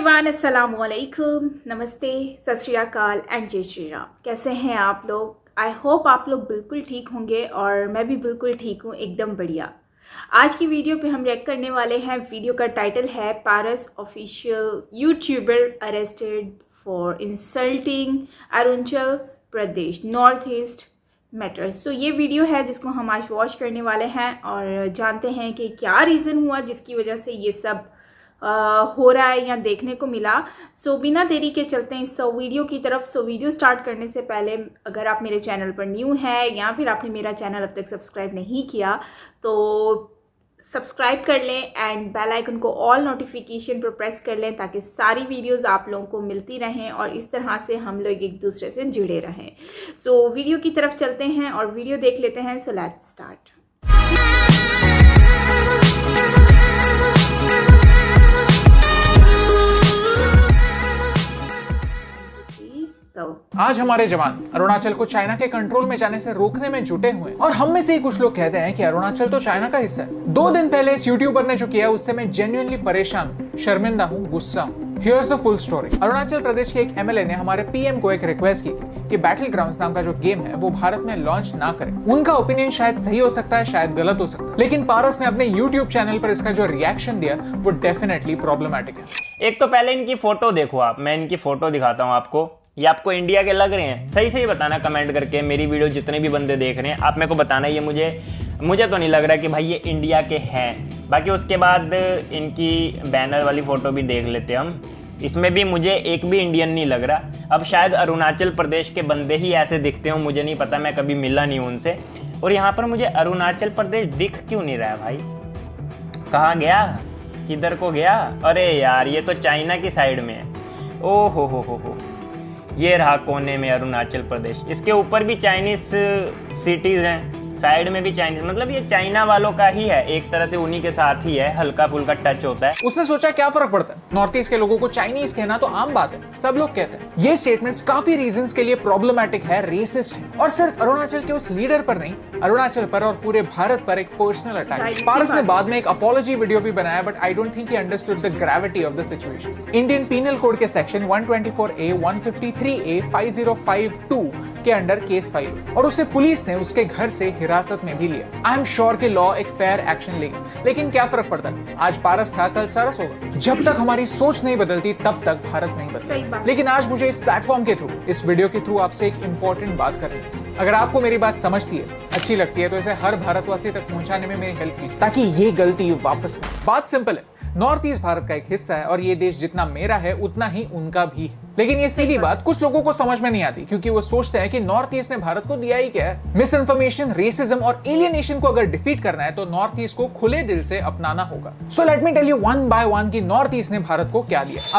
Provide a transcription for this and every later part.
Everyone, अस्सलाम वालेकुम, नमस्ते, सत श्री अकाल एंड जय श्री राम। कैसे हैं आप लोग? आई होप आप लोग बिल्कुल ठीक होंगे और मैं भी बिल्कुल ठीक हूँ, एकदम बढ़िया। आज की वीडियो पे हम रिएक्ट करने वाले हैं। वीडियो का टाइटल है Paras official youtuber arrested for insulting Arunachal Pradesh north east matters. So ये वीडियो है जिसको हम आज वॉच करने वाले हैं और जानते हैं कि क्या रीज़न हुआ जिसकी वजह से ये सब हो रहा है या देखने को मिला। सो बिना देरी के चलते हैं इस वीडियो की तरफ। सो वीडियो स्टार्ट करने से पहले अगर आप मेरे चैनल पर न्यू हैं या फिर आपने मेरा चैनल अब तक सब्सक्राइब नहीं किया तो सब्सक्राइब कर लें एंड बेल आइकन को ऑल नोटिफिकेशन पर प्रेस कर लें ताकि सारी वीडियोस आप लोगों को मिलती रहें और इस तरह से हम लोग एक दूसरे से जुड़े रहें। सो वीडियो की तरफ चलते हैं और वीडियो देख लेते हैं। So let's start. आज हमारे जवान अरुणाचल को चाइना के कंट्रोल में जाने से रोकने में जुटे हुए हैं और हम में से ही कुछ लोग कहते हैं कि अरुणाचल तो चाइना का हिस्सा है। 2 दिन पहले इस यूट्यूबर ने जो किया उससे मैं जेन्युइनली परेशान, शर्मिंदा हूँ, गुस्सा हूँ। Here's the full story। Arunachal Pradesh के एक एमएलए ने हमारे पीएम को एक रिक्वेस्ट की थी कि बैटल ग्राउंड्स नाम का जो गेम है वो भारत में लॉन्च ना करें। उनका ओपिनियन शायद सही हो सकता है, शायद गलत हो सकता है, लेकिन पारस ने अपने यूट्यूब चैनल पर इसका जो रिएक्शन दिया वो डेफिनेटली प्रॉब्लमेटिक है। एक तो पहले इनकी फोटो देखो आप, मैं इनकी फोटो दिखाता हूँ आपको। ये आपको इंडिया के लग रहे हैं? सही सही बताना कमेंट करके। मेरी वीडियो जितने भी बंदे देख रहे हैं आप मेरे को बताना ये मुझे तो नहीं लग रहा कि भाई ये इंडिया के हैं। बाकी उसके बाद इनकी बैनर वाली फ़ोटो भी देख लेते हम। इसमें भी मुझे एक भी इंडियन नहीं लग रहा। अब शायद अरुणाचल प्रदेश के बंदे ही ऐसे दिखते हों, मुझे नहीं पता, मैं कभी मिला नहीं हूँ उनसे। और यहाँ पर मुझे अरुणाचल प्रदेश दिख क्यों नहीं रहा है भाई? कहाँ गया, किधर को गया? अरे यार ये तो चाइना की साइड में है। ओ हो, ये रहा कोने में अरुणाचल प्रदेश। इसके ऊपर भी चाइनीज सिटीज़ हैं, साइड में भी चाइनीज, मतलब ये चाइना वालों का ही है, एक तरह से उन्हीं के साथ ही है, हल्का फुल्का टच होता है। उसने सोचा क्या फर्क पड़ता है, नॉर्थ ईस्ट के लोगों को चाइनीज कहना तो आम बात है, सब लोग कहते हैं। ये स्टेटमेंट्स काफी रीजंस के लिए प्रॉब्लमेटिक है, रेसिस्ट है और सिर्फ अरुणाचल के उस लीडर पर नहीं, अरुणाचल पर और पूरे भारत पर एक पर्सनल अटैक। पारस ने बाद में एक अपॉलॉजी वीडियो भी बनाया but I don't think he understood the gravity of the situation. Indian penal code के सेक्शन 124A 153A 5052 के अंडर केस फाइल और उसे पुलिस ने उसके घर से हिरासत में भी लिया। आई एम श्योर कि लॉ एक फेयर एक्शन लेगी, लेकिन क्या फर्क पड़ता है, आज पारस था कल सरस होगा। जब तक हमारी सोच नहीं बदलती तब तक भारत नहीं बदलता। लेकिन आज मुझे इस प्लेटफॉर्म के थ्रू, इस वीडियो के थ्रू आपसे एक इंपॉर्टेंट बात करनी है। अगर आपको मेरी बात समझती है, अच्छी लगती है तो इसे हर भारतवासी तक पहुंचाने में मेरी हेल्प कीजिए ताकि ये गलती वापस। बात सिंपल है, नॉर्थ ईस्ट भारत का एक हिस्सा है और ये देश जितना मेरा है उतना ही उनका भी है। लेकिन ये सीधी बात कुछ लोगों को समझ में नहीं आती क्योंकि वो सोचते हैं कि नॉर्थ ईस्ट ने भारत को दिया ही क्या है। मिस इन्फॉर्मेशन, रेसिज्म और एलियनेशन को अगर डिफीट करना है तो नॉर्थ ईस्ट को खुले दिल से अपनाना होगा। So let me tell you one by one कि नॉर्थ ईस्ट ने भारत को क्या दिया।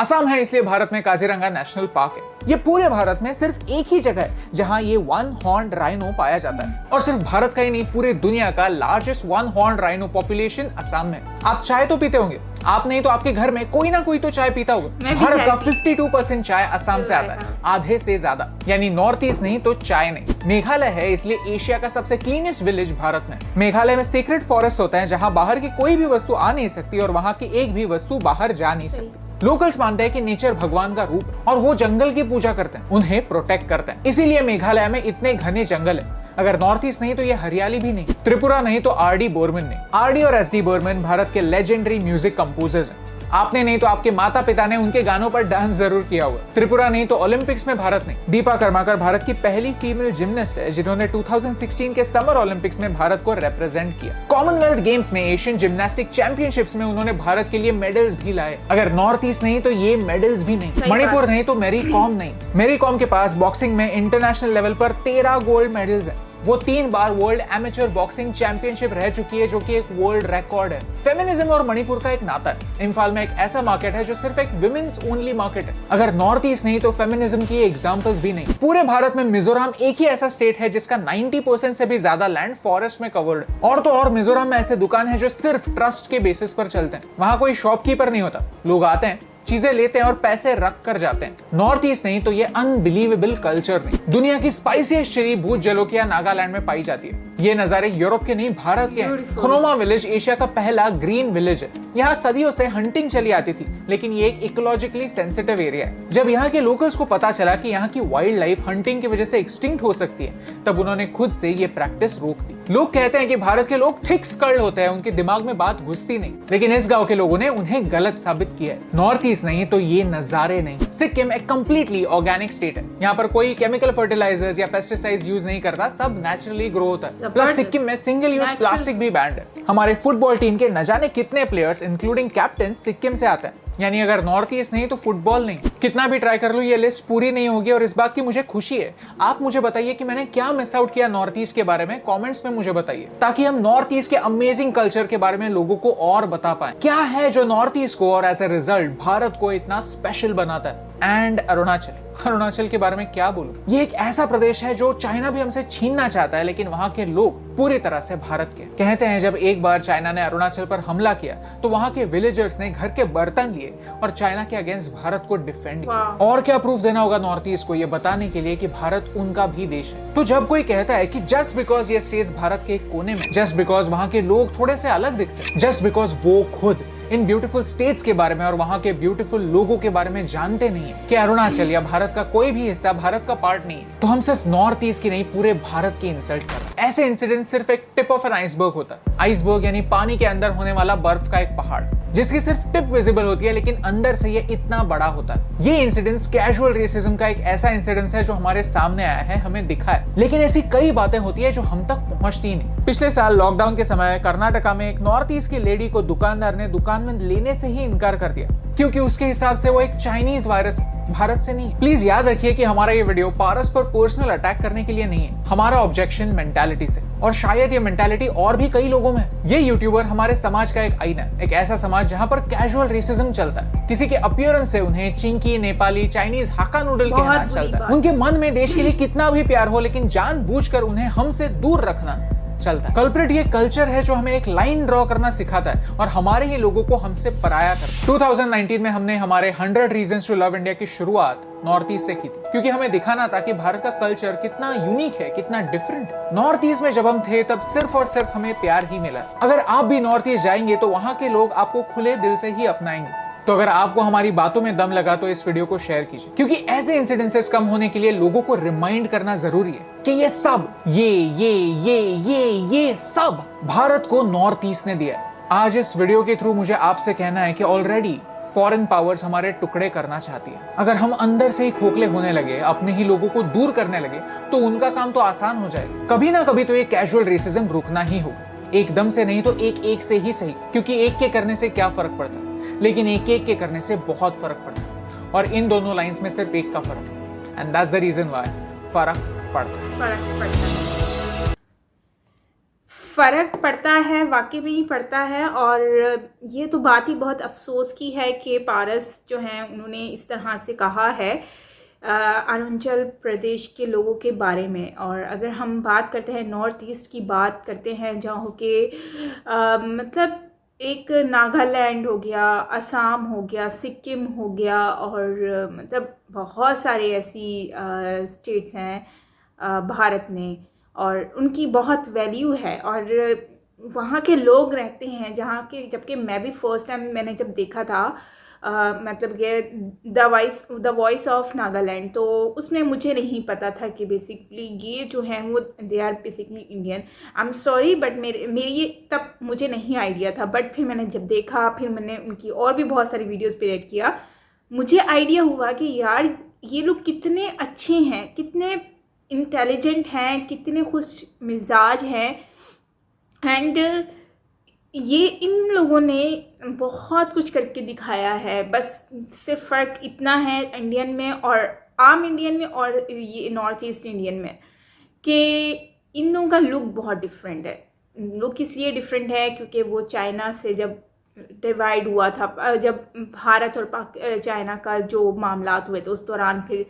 असम है, इसलिए भारत में काजीरंगा नेशनल पार्क है। ये पूरे भारत में सिर्फ एक ही जगह है जहां ये 1 हॉर्न्ड राइनो पाया जाता है और सिर्फ भारत का ही नहीं पूरे दुनिया का largest 1 horned rhino population Assam में। आप चाय तो पीते होंगे, आप नहीं तो आपके घर में कोई ना कोई तो चाय पीता होगा। भारत का 52% चाय असम से आता है, आधे से ज्यादा, यानी नॉर्थ ईस्ट नहीं तो चाय नहीं। मेघालय है, इसलिए एशिया का सबसे क्लीनेस्ट विलेज भारत में। मेघालय में सीक्रेट फॉरेस्ट होता है जहां बाहर की कोई भी वस्तु आ नहीं सकती और वहां की एक भी वस्तु बाहर जा नहीं सकती। लोकल्स मानते हैं कि नेचर भगवान का रूप है और वो जंगल की पूजा करते हैं, उन्हें प्रोटेक्ट करते हैं, इसीलिए मेघालय में इतने घने जंगल है। अगर नॉर्थ ईस्ट नहीं तो ये हरियाली भी नहीं। त्रिपुरा नहीं तो आरडी बोर्मन नहीं। आरडी और एसडी बोर्मन भारत के लेजेंडरी म्यूजिक कंपोजर्स हैं। आपने नहीं तो आपके माता पिता ने उनके गानों पर डांस जरूर किया होगा। त्रिपुरा नहीं तो ओलंपिक्स में भारत नहीं। दीपा कर्माकर भारत की पहली फीमेल जिम्नास्ट है जिन्होंने 2016 के समर ओलंपिक्स में भारत को रिप्रेजेंट किया। कॉमनवेल्थ गेम्स में, एशियन जिम्नास्टिक चैंपियनशिप्स में उन्होंने भारत के लिए मेडल्स भी लाए। अगर नॉर्थ ईस्ट नहीं तो ये मेडल्स भी नहीं। मणिपुर नहीं तो मैरी कॉम नहीं। मैरी कॉम के पास बॉक्सिंग में इंटरनेशनल लेवल पर 13 गोल्ड मेडल्स हैं। वो 3 बार वर्ल्ड एमेच्योर बॉक्सिंग चैंपियनशिप रह चुकी है जो कि एक वर्ल्ड रिकॉर्ड है। फेमिनिज्म और मणिपुर का एक नाता है। इम्फाल में एक ऐसा मार्केट है जो सिर्फ एक विमेन्स ओनली मार्केट है। अगर नॉर्थ ईस्ट नहीं तो फेमिनिज्म की एग्जांपल्स भी नहीं। पूरे भारत में मिजोरम एक ही ऐसा स्टेट है जिसका 90% से भी ज्यादा लैंड फॉरेस्ट में कवर्ड है। और तो और मिजोरम में ऐसे दुकान है जो सिर्फ ट्रस्ट के बेसिस पर चलते हैं। वहां कोई शॉपकीपर नहीं होता, लोग आते हैं, चीजें लेते हैं और पैसे रख कर जाते हैं। नॉर्थ ईस्ट नहीं तो ये अनबिलीवेबल कल्चर नहीं, दुनिया की स्पाइसीएस्ट चिली भूत जलोकिया नागालैंड में पाई जाती है। ये नजारे यूरोप के नहीं भारत के हैं। खनोमा विलेज एशिया का पहला ग्रीन विलेज है। यहाँ सदियों से हंटिंग चली आती थी, लेकिन ये एक इकोलॉजिकली सेंसिटिव एरिया है। जब यहाँ के लोकल्स को पता चला कि यहाँ की वाइल्ड लाइफ हंटिंग की वजह से एक्सटिंक्ट हो सकती है, तब उन्होंने खुद से ये प्रैक्टिस रोक दी। लोग कहते हैं कि भारत के लोग थिक स्कल्ड होते हैं, उनके दिमाग में बात घुसती नहीं, लेकिन इस गांव के लोगों ने उन्हें गलत साबित किया है। नॉर्थ ईस्ट नहीं तो ये नजारे नहीं। सिक्किम एक कंप्लीटली ऑर्गेनिक स्टेट है। यहाँ पर कोई केमिकल फर्टिलाइजर्स या पेस्टिसाइड्स यूज नहीं करता, सब नेचुरली ग्रो होता है। प्लस सिक्किम में सिंगल यूज प्लास्टिक भी बैंड है। हमारे फुटबॉल टीम के न जाने कितने प्लेयर्स इंक्लूडिंग कैप्टन सिक्किम से आते हैं। यानी अगर नॉर्थ ईस्ट नहीं तो फुटबॉल नहीं। कितना भी ट्राई कर लूं ये लिस्ट पूरी नहीं होगी, और इस बात की मुझे खुशी है। आप मुझे बताइए कि मैंने क्या मिस आउट किया नॉर्थ ईस्ट के बारे में, कमेंट्स में मुझे बताइए, ताकि हम नॉर्थ ईस्ट के अमेजिंग कल्चर के बारे में लोगों को और बता पाए। क्या है जो नॉर्थ ईस्ट को और एज ए रिजल्ट भारत को इतना स्पेशल बनाता है। एंड अरुणाचल के बारे में क्या बोलूं, ये एक ऐसा प्रदेश है जो चाइना भी हमसे छीनना चाहता है, लेकिन वहां के लोग पूरी तरह से भारत के। कहते हैं जब एक बार चाइना ने अरुणाचल पर हमला किया तो वहां के विलेजर्स ने घर के बर्तन लिए और चाइना के अगेंस्ट भारत को डिफेंड किया। और क्या प्रूफ देना होगा नॉर्थ ईस्ट को ये बताने के लिए कि भारत उनका भी देश है। तो जब कोई कहता है कि जस्ट बिकॉज ये स्टेट्स भारत के एक कोने में, जस्ट बिकॉज वहां के लोग थोड़े से अलग दिखते हैं, जस्ट बिकॉज वो खुद इन ब्यूटीफुल स्टेट्स के बारे में और वहां के ब्यूटीफुल लोगों के बारे में जानते नहीं है कि अरुणाचल या भारत का कोई भी हिस्सा भारत का पार्ट नहीं है, तो हम सिर्फ नॉर्थ ईस्ट की नहीं पूरे भारत की इंसल्ट कर रहे हैं। ऐसे इंसिडेंट सिर्फ एक टिप ऑफ एन आइसबर्ग होता है। आइसबर्ग यानी पानी के अंदर होने वाला बर्फ का एक पहाड़, जिसकी सिर्फ टिप विजिबल होती है, लेकिन अंदर से ये इतना बड़ा होता है। ये इंसिडेंस कैजुअल रेसिज्म का एक ऐसा इंसिडेंस है जो हमारे सामने आया है, हमें दिखा है, लेकिन ऐसी कई बातें होती है जो हम तक पहुंचती ही नहीं। पिछले साल लॉकडाउन के समय कर्नाटका में एक नॉर्थ ईस्ट की लेडी को दुकानदार ने दुकान में लेने से ही इनकार कर दिया, क्योंकि उसके हिसाब से वो एक चाइनीज वायरस, भारत से नहीं। प्लीज याद रखिए कि हमारा ये वीडियो पारस पर पर्सनल अटैक करने के लिए नहीं है, हमारा ऑब्जेक्शन मेंटालिटी से, और शायद ये मेंटालिटी और भी कई लोगों में है। ये यूट्यूबर हमारे समाज का एक आईना है, एक ऐसा समाज जहाँ पर कैजुअल रेसिज्म चलता है। किसी के अपीयरेंस से उन्हें चिंकी, नेपाली, चाइनीज, हाका नूडल कहना चलता है। उनके मन में देश के लिए कितना भी प्यार हो, लेकिन जानबूझकर उन्हें हमसे दूर रखना चलता है। कल्प्रिट ये कल्चर है जो हमें एक लाइन ड्रॉ करना सिखाता है और हमारे ही लोगों को हमसे पराया करता है। 2019 में हमने हमारे 100 रीजंस टू लव इंडिया की शुरुआत नॉर्थ ईस्ट से की थी, क्योंकि हमें दिखाना था कि भारत का कल्चर कितना यूनिक है, कितना डिफरेंट है। नॉर्थ ईस्ट में जब हम थे तब सिर्फ और सिर्फ हमें प्यार ही मिला। अगर आप भी नॉर्थ ईस्ट जाएंगे तो वहां के लोग आपको खुले दिल से ही अपनाएंगे। तो अगर आपको हमारी बातों में दम लगा तो इस वीडियो को शेयर कीजिए, क्योंकि ऐसे इंसिडेंसेस कम होने के लिए लोगों को रिमाइंड करना जरूरी है कि ये सब ये सब भारत को नॉर्थ ईस्ट ने दिया है। आज इस वीडियो के थ्रू मुझे आपसे कहना है कि ऑलरेडी फॉरेन पावर्स हमारे टुकड़े करना चाहती है। अगर हम अंदर से ही खोखले होने लगे, अपने ही लोगों को दूर करने लगे, तो उनका काम तो आसान हो जाएगा। कभी ना कभी तो ये कैजुअल रेसिज्म रुकना ही होगा, एकदम से नहीं तो एक से ही सही, क्योंकि एक के करने से क्या फर्क पड़ता है, लेकिन एक के करने से बहुत फर्क पड़ता है, और इन दोनों लाइंस में सिर्फ एक का फर्क है, and that's the reason why फर्क पड़ता है, वाकई में ही पड़ता है। और ये तो बात ही बहुत अफसोस की है कि पारस जो हैं उन्होंने इस तरह से कहा है अरुणाचल प्रदेश के लोगों के बारे में। और अगर हम बात करते हैं नॉर्थ ईस्ट की, बात करते हैं जहाँ के मतलब एक नागालैंड हो गया, असम हो गया, सिक्किम हो गया, और मतलब बहुत सारे ऐसी स्टेट्स हैं भारत में, और उनकी बहुत वैल्यू है, और वहाँ के लोग रहते हैं जहाँ के, जबकि मैं भी फर्स्ट टाइम मैंने जब देखा था मतलब ये द वॉइस ऑफ नागालैंड, तो उसमें मुझे नहीं पता था कि बेसिकली ये जो है वो they are basically Indian. I am sorry but मेरी ये तब मुझे नहीं आइडिया था, बट फिर मैंने जब देखा, फिर मैंने उनकी और भी बहुत सारी वीडियोस पे रिएक्ट किया, मुझे आइडिया हुआ कि यार ये लोग कितने अच्छे हैं, कितने इंटेलिजेंट हैं, कितने खुश मिजाज हैं, एंड ये इन लोगों ने बहुत कुछ करके दिखाया है। बस सिर्फ फ़र्क इतना है इंडियन में और आम इंडियन में और ये नॉर्थ ईस्ट इंडियन में, कि इन लोगों का लुक बहुत डिफरेंट है। लुक इसलिए डिफरेंट है क्योंकि वो चाइना से जब डिवाइड हुआ था, जब भारत और चाइना का जो मामला हुए थे उस दौरान, फिर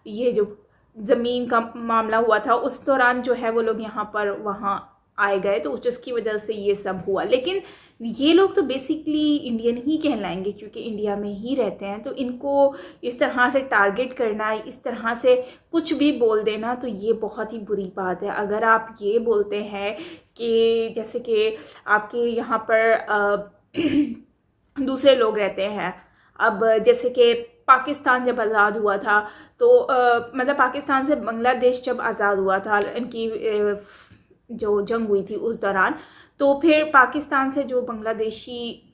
ये जो ज़मीन का मामला हुआ था उस दौरान जो है वो लोग यहाँ पर वहाँ आए गए तो जिसकी वजह से ये सब हुआ। लेकिन ये लोग तो बेसिकली इंडियन ही कहलाएंगे क्योंकि इंडिया में ही रहते हैं, तो इनको इस तरह से टारगेट करना, इस तरह से कुछ भी बोल देना, तो ये बहुत ही बुरी बात है। अगर आप ये बोलते हैं कि जैसे कि आपके यहाँ पर दूसरे लोग रहते हैं, अब जैसे कि पाकिस्तान जब आज़ाद हुआ था तो मतलब पाकिस्तान से बांग्लादेश जब आज़ाद हुआ था, इनकी जो जंग हुई थी उस दौरान, तो फिर पाकिस्तान से जो बांग्लादेशी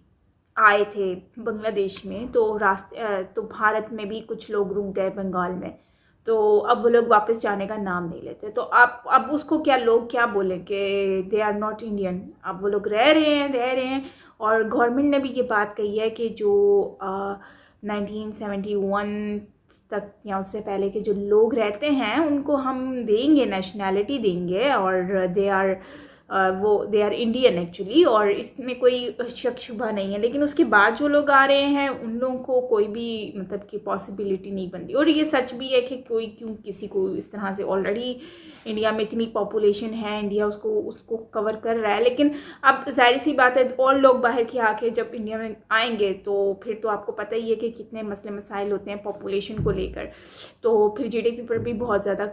आए थे बांग्लादेश में, तो रास्ते तो भारत में भी कुछ लोग रुक गए बंगाल में, तो अब वो लोग वापस जाने का नाम नहीं लेते। तो आप अब उसको क्या लोग क्या बोलें कि दे आर नॉट इंडियन। अब वो लोग रह रहे हैं और गवर्नमेंट ने भी ये बात कही है कि जो 1971 तक या उससे पहले के जो लोग रहते हैं उनको हम देंगे, नेशनैलिटी देंगे, और दे आर इंडियन एक्चुअली, और इसमें कोई शक शुबा नहीं है। लेकिन उसके बाद जो लोग आ रहे हैं उन लोगों को कोई भी मतलब कि पॉसिबिलिटी नहीं बनती। और ये सच भी है कि कोई क्यों किसी को इस तरह से, ऑलरेडी इंडिया में इतनी पॉपुलेशन है, इंडिया उसको कवर कर रहा है। लेकिन अब जाहिर सी बात है और लोग बाहर के आके जब इंडिया में आएंगे तो फिर तो आपको पता ही है कि कितने मसले मसाइल होते हैं पॉपुलेशन को लेकर, तो फिर जीडीपी पर भी बहुत ज़्यादा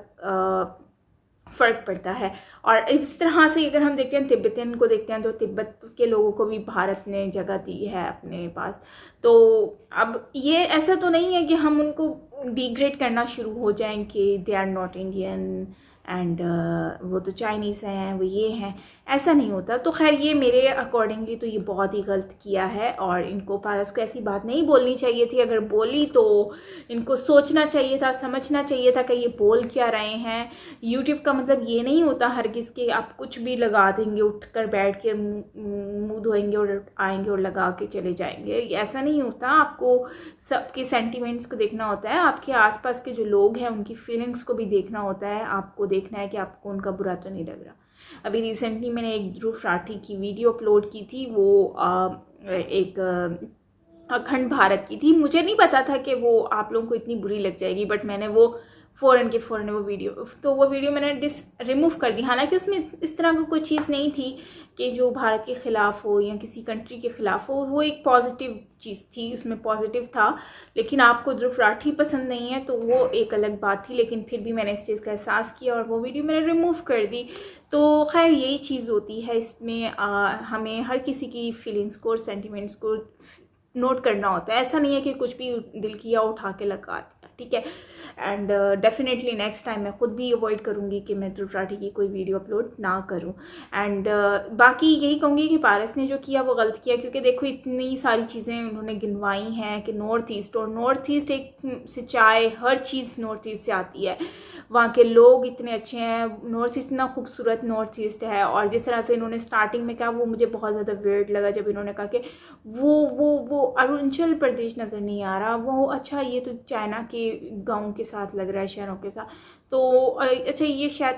फ़र्क पड़ता है। और इस तरह से अगर हम देखते हैं तिब्बतियन को देखते हैं तो तिब्बत के लोगों को भी भारत ने जगह दी है अपने पास। तो अब ये ऐसा तो नहीं है कि हम उनको डिग्रेड करना शुरू हो जाएं कि they are not Indian and वो तो चाइनीज़ हैं, वो ये हैं, ऐसा नहीं होता। तो खैर ये मेरे अकॉर्डिंगली तो ये बहुत ही गलत किया है और इनको पारस को ऐसी बात नहीं बोलनी चाहिए थी। अगर बोली तो इनको सोचना चाहिए था, समझना चाहिए था कि ये बोल क्या रहे हैं। यूट्यूब का मतलब ये नहीं होता हरगिज़ के आप कुछ भी लगा देंगे, उठ कर बैठ के मुँह धोएंगे और आएंगे और लगा के चले जाएंगे, ऐसा नहीं होता। आपको सबके सेंटिमेंट्स को देखना होता है, आपके आसपास के जो लोग हैं उनकी फीलिंग्स को भी देखना होता है। आपको देखना है कि आपको उनका बुरा तो नहीं लग रहा। अभी रिसेंटली मैंने एक ध्रुव राठी की वीडियो अपलोड की थी, वो एक अखंड भारत की थी। मुझे नहीं पता था कि वो आप लोगों को इतनी बुरी लग जाएगी, बट मैंने वो फ़ौरन वो वीडियो मैंने रिमूव कर दी। हालांकि उसमें इस तरह की कोई चीज़ नहीं थी कि जो भारत के ख़िलाफ़ हो या किसी कंट्री के ख़िलाफ़ हो, वो एक पॉजिटिव चीज़ थी, उसमें पॉजिटिव था। लेकिन आपको ध्रुव राठी पसंद नहीं है तो वो एक अलग बात थी, लेकिन फिर भी मैंने इस चीज़ का एहसास किया और वो वीडियो मैंने रिमूव कर दी। तो खैर यही चीज़ होती है इसमें, हमें हर किसी की फीलिंग्स को और सेंटिमेंट्स को नोट करना होता है। ऐसा नहीं है कि कुछ भी दिल किया उठा के लगा दिया, ठीक है। एंड डेफिनेटली नेक्स्ट टाइम मैं खुद भी अवॉइड करूँगी कि मैं ध्रुव राठी की कोई वीडियो अपलोड ना करूँ। एंड बाकी यही कहूँगी कि पारस ने जो किया वो गलत किया, क्योंकि देखो इतनी सारी चीज़ें उन्होंने गिनवाई हैं कि नॉर्थ ईस्ट एक सिंचाई, हर चीज़ नॉर्थ ईस्ट से आती है। वहाँ के लोग इतने अच्छे हैं, नॉर्थ ईस्ट इतना खूबसूरत नॉर्थ ईस्ट है। और जिस तरह से इन्होंने स्टार्टिंग में कहा वो मुझे बहुत ज़्यादा वियर्ड लगा जब इन्होंने कहा कि वो अरुणाचल प्रदेश नज़र नहीं आ रहा, वो अच्छा ये तो चाइना के गाँव के साथ लग रहा है, शहरों के साथ, तो अच्छा ये शायद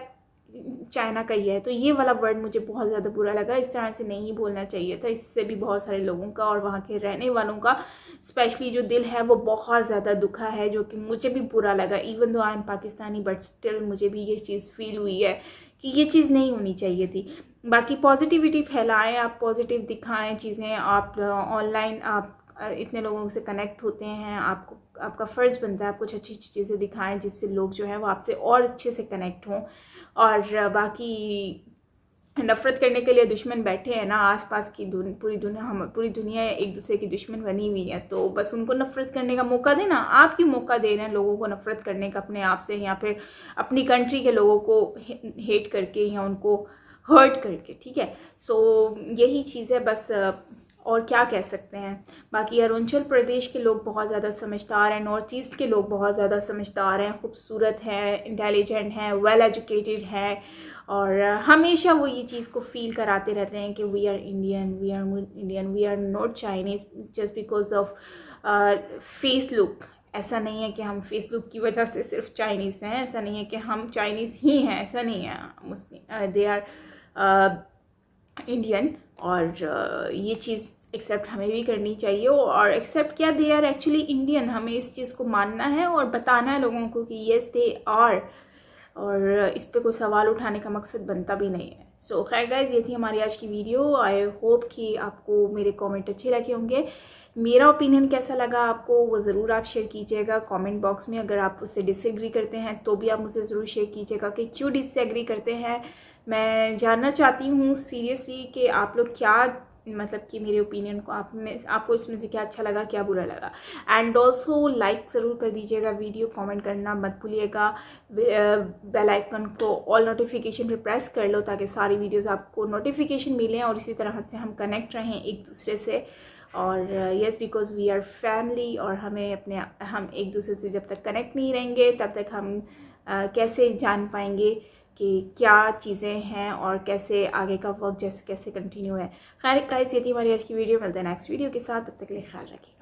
चाइना का ही है। तो ये वाला वर्ड मुझे बहुत ज़्यादा बुरा लगा, इस तरह से नहीं बोलना चाहिए था। इससे भी बहुत सारे लोगों का और वहाँ के रहने वालों का स्पेशली जो दिल है वो बहुत ज़्यादा दुखा है, जो कि मुझे भी बुरा लगा। Even though I am Pakistani but still मुझे भी ये चीज़ फील हुई है कि ये चीज़ नहीं होनी चाहिए थी। बाकी पॉजिटिविटी फैलाएं, आप पॉजिटिव दिखाएं चीज़ें, आप ऑनलाइन आप इतने लोगों से कनेक्ट होते हैं, आपका फ़र्ज़ बनता है आप कुछ अच्छी अच्छी चीज़ें दिखाएं जिससे लोग जो है वो आपसे और अच्छे से कनेक्ट हों। और बाकी नफ़रत करने के लिए दुश्मन बैठे हैं ना आसपास की पूरी दुनिया एक दूसरे की दुश्मन बनी हुई है, तो बस उनको नफ़रत करने का मौका देना। आप क्यों मौका दे रहे हैं लोगों को नफ़रत करने का अपने आप से, या फिर अपनी कंट्री के लोगों को हेट करके या उनको हर्ट करके, ठीक है। सो यही चीज़ है बस, और क्या कह सकते हैं। बाकी अरुणाचल प्रदेश के लोग बहुत ज़्यादा समझदार हैं, नॉर्थ ईस्ट के लोग बहुत ज़्यादा समझदार हैं, खूबसूरत हैं, इंटेलिजेंट हैं, वेल एजुकेटेड हैं, और हमेशा वो ये चीज़ को फील कराते रहते हैं कि we are Indian, we are not Chinese just because of face look. ऐसा नहीं है कि हम फेस लुक की वजह से सिर्फ चाइनीज़ हैं, ऐसा नहीं है कि हम चाइनीज़ ही हैं, ऐसा नहीं है। मुस्लिम दे आर इंडियन, और ये चीज़ एक्सेप्ट हमें भी करनी चाहिए। और एक्सेप्ट क्या, दे आर एक्चुअली इंडियन, हमें इस चीज़ को मानना है और बताना है लोगों को कि येस दे आर और इस पे कोई सवाल उठाने का मकसद बनता भी नहीं है। सो खैर गाइज़, ये थी हमारी आज की वीडियो। आई होप कि आपको मेरे कमेंट अच्छे लगे होंगे। मेरा ओपिनियन कैसा लगा आपको वो ज़रूर आप शेयर कीजिएगा कमेंट बॉक्स में। अगर आप उससे डिसएग्री करते हैं तो भी आप मुझसे ज़रूर शेयर कीजिएगा कि क्यों डिसएग्री करते हैं। मैं जानना चाहती हूँ सीरियसली कि आप लोग क्या, मतलब कि मेरे ओपिनियन को आपको इसमें से क्या अच्छा लगा, क्या बुरा लगा। एंड ऑल्सो लाइक ज़रूर कर दीजिएगा वीडियो, कमेंट करना मत भूलिएगा। बेल आइकन को ऑल नोटिफिकेशन पे प्रेस कर लो ताकि सारी वीडियोस आपको नोटिफिकेशन मिलें और इसी तरह से हम कनेक्ट रहें एक दूसरे से। और yes, because we are family, और हम एक दूसरे से जब तक कनेक्ट नहीं रहेंगे तब तक हम कैसे जान पाएंगे कि क्या चीज़ें हैं और कैसे आगे का वर्क कैसे कंटिन्यू है। खैर गाइस, ये थी हमारी आज की वीडियो। मिलते हैं नेक्स्ट वीडियो के साथ, तब तक के लिए ख्याल रखिए।